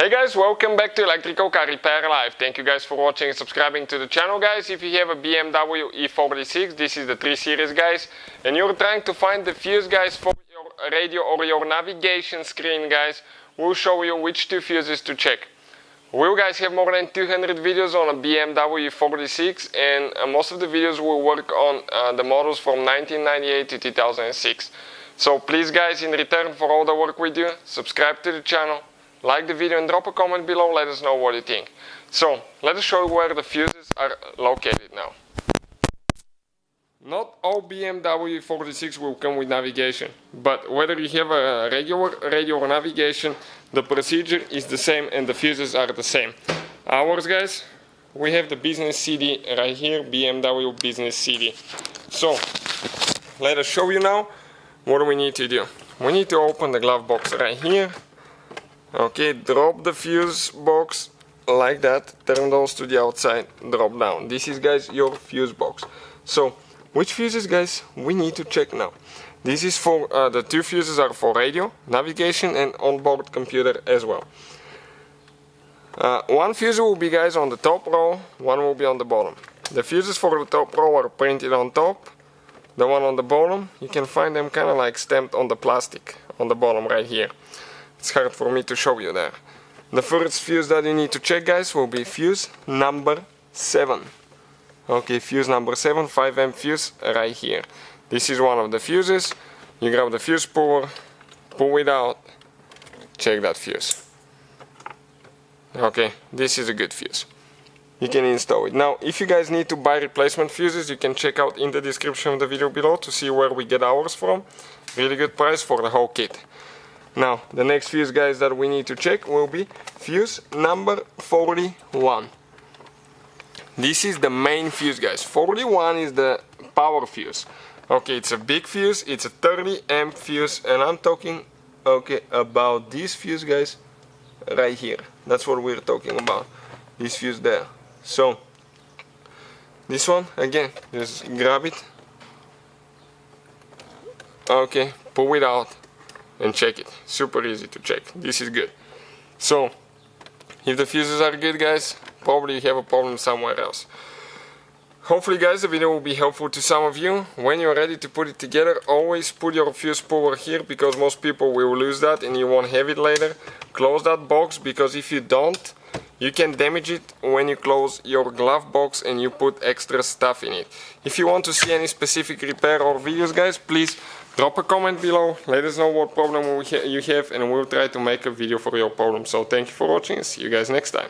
Hey guys, welcome back to Electrical Car Repair Live. Thank you guys for watching and subscribing to the channel, guys. If you have a BMW E46, this is the 3 Series, guys, and you're trying to find the fuse, guys, for your radio or your navigation screen, guys, we'll show you which two fuses to check. We'll, guys, have more than 200 videos on a BMW E46, and most of the videos will work on the models from 1998 to 2006. So please, guys, in return for all the work we do, subscribe to the channel, like the video and drop a comment below, let us know what you think. So, let us show you where the fuses are located now. Not all BMW 46 will come with navigation, but whether you have a regular radio or navigation, the procedure is the same and the fuses are the same. Ours, guys, we have the business CD right here, BMW business CD. So, let us show you now what we need to do. We need to open the glove box right here. Okay, drop the fuse box like that, turn those to the outside, drop down. This is, guys, your fuse box. So, which fuses, guys, we need to check now? This is for, the two fuses are for radio, navigation and onboard computer as well. One fuse will be, guys, on the top row, one will be on the bottom. The fuses for the top row are printed on top. The one on the bottom, you can find them kind of like stamped on the plastic on the bottom right here. It's hard for me to show you there. The first fuse that you need to check, guys, will be fuse number 7. Okay, fuse number 7, 5 amp fuse right here. This is one of the fuses. You grab the fuse puller, pull it out, check that fuse. Okay, this is a good fuse. You can install it. Now, if you guys need to buy replacement fuses, you can check out in the description of the video below to see where we get ours from. Really good price for the whole kit. Now, the next fuse, guys, that we need to check will be fuse number 41. This is the main fuse, guys. 41 is the power fuse. Okay, it's a big fuse, it's a 30 amp fuse, and I'm talking, okay, about this fuse, guys, right here. That's what we're talking about, this fuse there. So, this one, again, just grab it. Okay, pull it out and check it. Super easy to check. This is good. So, if the fuses are good, guys, probably you have a problem somewhere else. Hopefully, guys, the video will be helpful to some of you. When you're ready to put it together, always put your fuse puller here, because most people will lose that and you won't have it later. Close that box, because if you don't, you can damage it when you close your glove box and you put extra stuff in it. If you want to see any specific repair or videos, guys, please drop a comment below, let us know what problem you have, and we'll try to make a video for your problem. So thank you for watching, see you guys next time.